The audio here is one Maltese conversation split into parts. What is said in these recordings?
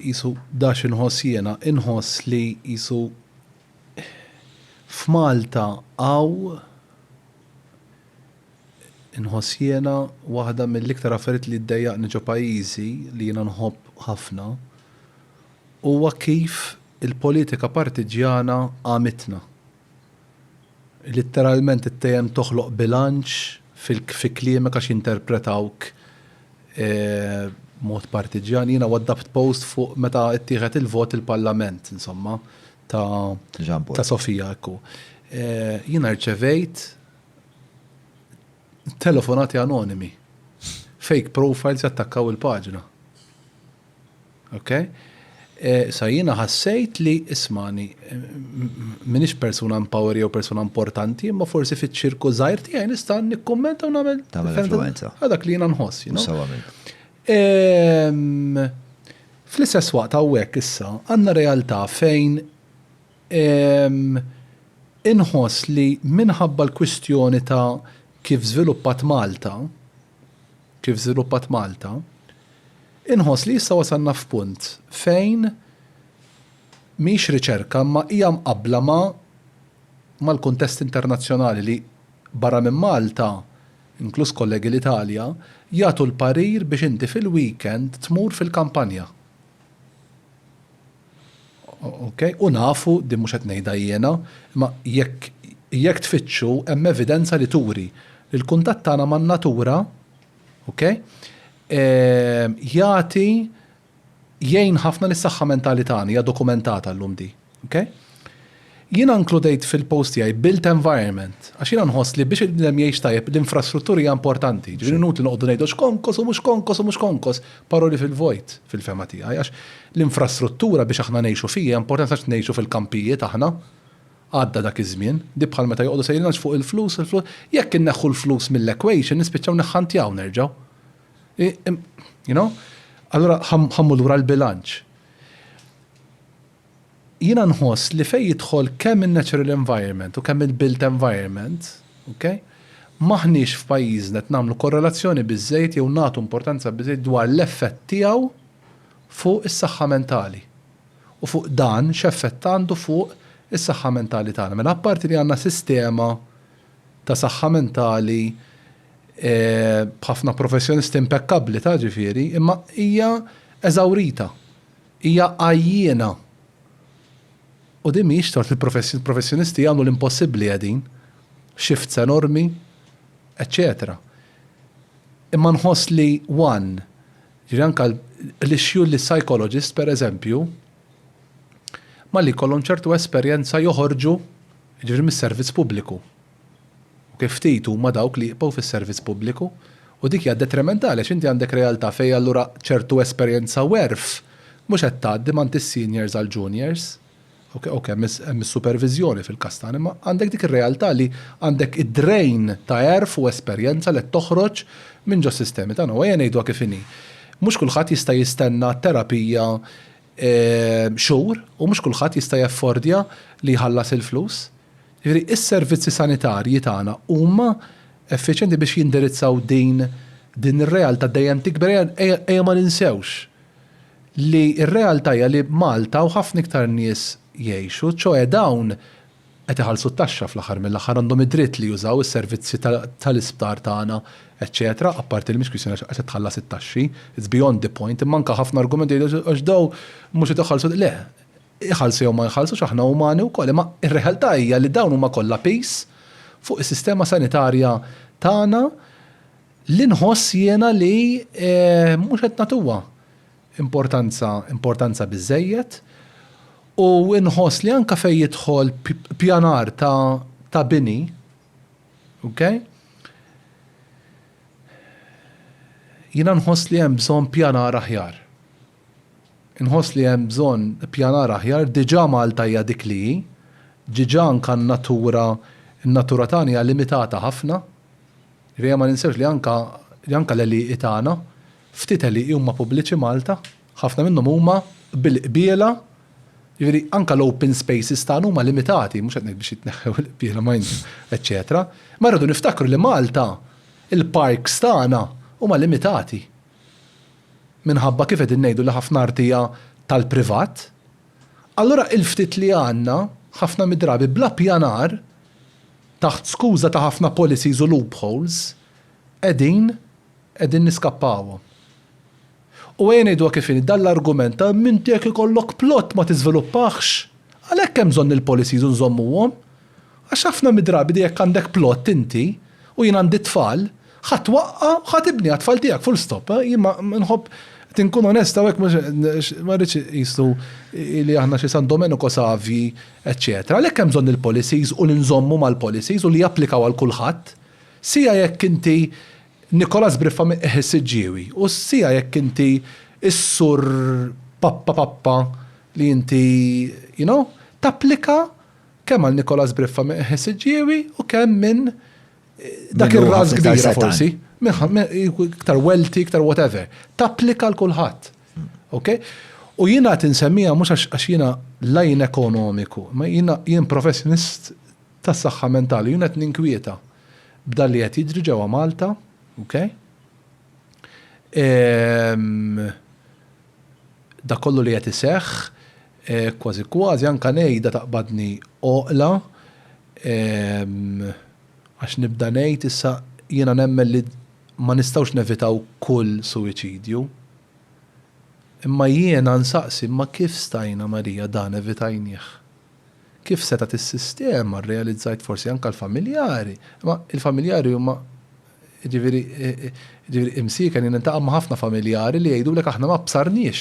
jisu dax inħoss jiena, inħoss li jisu f'Malta għaw inħoss jiena waħda mill-iktar affarijiet li ddejjaqni ġo pajjiżi li jiena nħobb ħafna huwa kif il-politika partiġjana għamitna. Literalment it-tejjem toħloq bilanċ fi kliemek għax jinterpretawk mod partiġjan. Jiena waddabt post fuq meta ttieħed il-vot il-Parlament, insomma, ta' Sofija ekku. Jiena rċevejt telefonati anonimi. Fake profiles jattakkaw il-paġna. Okay? Sa jiena ħassejt li ismani minix persuna empower jew persuna importanti, imma forsi fiċ-ċirku żgħir tiegħi nista' nikkummenta u nagħmel influenza. Dak li jiena nħoss, fl-istess waqt hawnhekk issa għandna realtà fejn inħoss li minħabba l-kwistjoni ta' kif żviluppat Malta, inħoss li issa wasalna f'punt fejn mhix riċerka ma hija mqabbla mal-kuntest internazzjonali li barra minn Malta, inkluż kollegi l-Italja, jagħtu l-parir biex inti fil-weekend tmur fil-kampanja. Okay? U nafu din mhux qed ngħidha jiena, ma jekk tfittxu hemm evidenza li turi li l-kuntatt tagħna man-natura, okay? Jagħti jgħin ħafna lis-saħħa mentali tagħna, hija dokumentata llum di. Okay? Jiena inkludejt fil-post tiegħi built environment, għax jiena nħoss li biex il-bnedem jgħix tajjeb l-infrastruttura hija importanti. Ġifieri nutli noqogħdu ngħidu x'konkos u mhux konkos, paroli fil-vojt fil-fema tiegħi, għax l-infrastruttura biex aħna ngħixu fija importanti għax ngħixu fil-kampijiet aħna. Għadda dak iż-żmien, di bħal meta joqogħdu sejrilna fuq il-flus, jekk inneħħu l-flus mill-equation nispiċċaw neħħantjaw nerġgħu. You know? Allora ħammu lura l-bilanċ. Jiena nħoss li fejn jidħol kemm in-natural environment u kemm il-built environment, okay? Maħniex f'pajjiżna qed nagħmlu korrelazzjoni biżejjed jew nagħtu importanza biżejjed dwar l-effett tiegħu fuq is-saħħa mentali. U fuq dan x'effett għandu fuq is-saħħa mentali tagħna. Mela apparti li għandna sistema ta' saħħa mentali b'ħafna professjonisti impeccabbli ta' ġifieri, imma hija eżawrita, hija għajjiena. U din mhix tort il-professjonisti jagħmlu l-impossibbli qegħdin, shifts enormi, eċċetera. Imma nħoss li ġifieri anke l-issue li psychologist pereżempju ma li kollhom ċertu esperjenza joħorġu ġifieri mis-servizz pubbliku. Kif ftit huma dawk li jibqgħu fis-servizz pubbliku u dik hija detrimentali għax inti għandek realtà fejn allura ċertu esperjenza werf mhux qed tgħaddi mant is-seniors għal juniors. Okay, hemm is-supervizjoni fil-kastan, imma għandek dik ir-realtà li għandek id-drain ta' erf u esperjenza li toħroġ minn ġo sistemi tagħna u ngħiduha kif inhi. Mhux kulħadd jista' jistenna terapija xhur u mhux kulħadd jista' jaffordja li jħallas il-flus. Jiġifieri is-servizzi sanitarji tagħna huma effiċjenti biex jindirizzaw din ir-realtà dejjem tikber ejja ma ninsewx li r-realtà hija li Malta u ħafna iktar nies jgħixu, ċoe dawn qed iħallsu t-taxxa fl-aħħar mill-aħħar għandhom id-dritt li jużaw is-servizzi tal-isptar tagħna, eċċetera, apparti li mhix kwistjoni qed tħallas it-taxxi, it's beyond the point, imma anke ħafna argumenti jgħidu għax daw mhux qed iħallsu le, iħallsu jew ma jħallsux aħna umani wkoll, imma ir-realtà hija li dawn huma kollha peace fuq is-sistema sanitarja tagħna li nħoss jiena li mhux qed nagħtuha importanza biżejjed u nħoss li anke fejn jidħol pjanar ta' bini, okay? Jiena nħoss li hemm bżonn pjanar aħjar. Inħoss li hemm bżonn pjanar aħjar, diġà Malta hija dik li hi, diġà anke n-natura tagħna hija limitata ħafna. Rejja ma ninsewx li anke l-eliqi tagħna, ftit eliqi huma pubbliċi Malta, ħafna minnhom huma bil-qbiela, jiġifieri anke l-open spaces tagħna huma limitati, mhux qed ngħid biex jitneħħew il-qbiela ma eċċetera. Ma rridu niftakru li Malta il-parks tagħna huma limitati. Minħabba kif qed ngħidu li ħafna artija tal-privat, allura il-ftit li għandna ħafna midrabi bla pjanar taħt skuża ta' ħafna policies u loopholes qegħdin niskappawhom. U ngħidu kif dal-argument ta' minti jekk ikollok plot ma tiżviluppax, għalhekk hemm bżonn il-policies u nżommuhom. Għax ħafna midrabi di jekk għandek plot inti u jien għandi tfal, ħatibni għat-tfal tiegħek full stop. Jien ma nħobb tinkun onesta hekk ma rridx jistgħu li aħna xi San Domenico Savi, eċċetera. Għalhekk hemm bżonn il-policies u li nżommu mal-policies u li japplikaw għal kulħadd. Sija jekk inti Nicolas Briffa Siġġiewi u sija jekk inti is-sur pappa li inti, tapplika kemm għal Nicolas Briffa Siġġiewi u kemm minn dak ir-ras kbira forsi, iktar wealthy, iktar whatever, tapplika l-kulħadd. Okay? U jiena tinsemmija mhux għax jiena lajn ekonomiku, ma jien professjonist tas-saħħa mentali, jiena qed ninkwieta b'dan li qed jiġri ġewwa Malta, okay? Da kollu li qed iseħħ kważi anke ngħidha taqbadni oqla għax nibda ngħid issa jiena nemmen li ma nistgħux nevitaw kull suwiċidju. Imma jiena nsaqsi ma kif stajna Marija dan evitajnieh. Kif setat is-sistema rrealizzajt forsi anke l-familjari. Ma il-familjari huma ġifieri imsiken jien intaqa' ma' ħafna familjari li jgħidulek aħna ma bsarniex.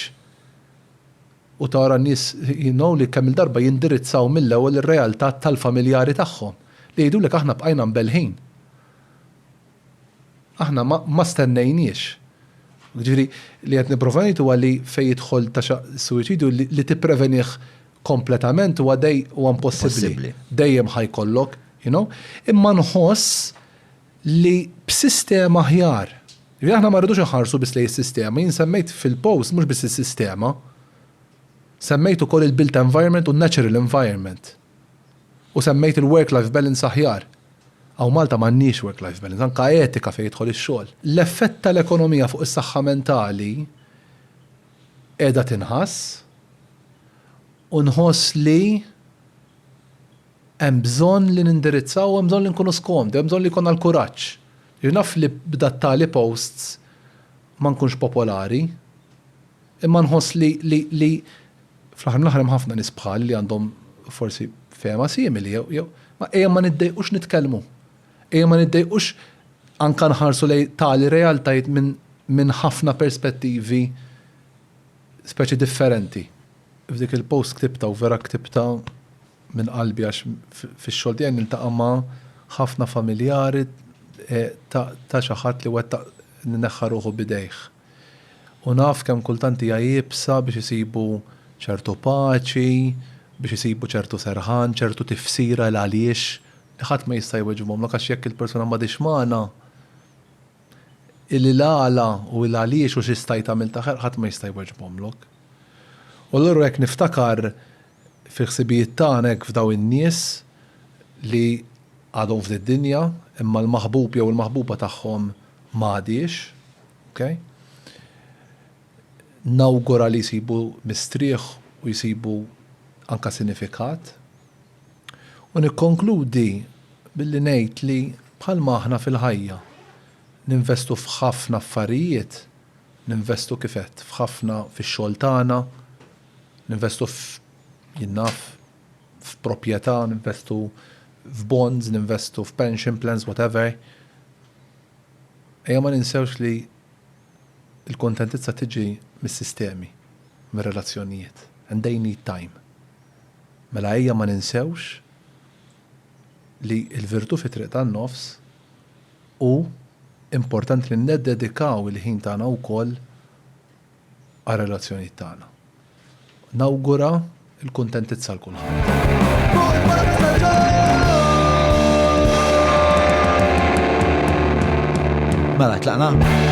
U tara n-nies li kemm il-darba jindirizzaw mill-ewwel ir-realtà tal-familjari tagħhom. Li jgħidulek aħna bqajna mbelħin. Aħna ma stennejniex. Ġifieri li qed nipprova ngħid huwa li fejn jidħol ta' suwiċidju li tipprevenih kompletament huwa impossibbli. Dejjem ħajkollok, imma nħoss li b'sistema aħjar. Aħna ma rridux inħarsu biss lejn is-sistema, jien semmejt fil-post mhux biss is-sistema. Semmejt ukoll il-built environment u natural environment. U semmejt il-work-life balance aħjar. Aw Malta m'għandniex work-life balance, anke etika fejn jidħol ix-xogħol. L-effett tal-ekonomija fuq is-saħħa mentali qiegħda tinħass u nħoss li hemm bżonn li nindirizzaw, hemm bżonn li nkunu skomdi, hemm bżonn li jkollna l-kuraġġ. Naf li b'dattali posts ma nkunx popolari, imma nħoss li fl-aħħar mill-aħħar hemm ħafna nies bħal li għandhom forsi fehma simili jew ma ejja ma niddejqux nitkellmu. Ejja ma niddejqux anke nħarsu lejn tali realtajiet minn ħafna perspettivi speċi differenti. F'dik il-post ktibta u vera ktibta minn qalbi għax fix-xogħol tiegħi niltaqa' ma' ħafna familjari ta' xi ħadd li wettaq neħħa ruħu bidejh. U naf kemm kultant hija jibsa biex isibu ċertu paċi, biex isibu ċertu serħan, ċertu tifsira l-għaliex, li ħadd ma jista' jweġibhom għax jekk il-persuna m'għadix magħna, il-għala u l-għaliex u xi stajt tagħmel taħer ħadd ma jista' jweġibhomlok. U allura jekk niftakar fi ħsibijiet tagħna f'daw in-nies li għadhom f'din dinja imma l-maħbub jew il-maħbuba tagħhom m'għadix, okay? Nawgura li jsibu mistrieħ u jsibu anka sinifikat. U nikkonkludi billi ngħid li bħalma aħna fil-ħajja ninvestu f'ħafna affarijiet, ninvestu kifet f'ħafna fix-xogħol tagħna, ninvestu f'proprjetà, ninvestu f'bonds, ninvestu f'pension plans, whatever. Ejja ma ninsewx li il-kontentizza tiġi mis-sistemi, mir-relazzjonijiet, and they need time. Mela ejja ma ninsewx li l-virtu fi triq tan-nofs u importanti li neddedikaw il-ħin tagħna wkoll għar-relazzjonijiet tagħna. Nawgura il-kuntentizza l kulħadd. Mela tlaqna.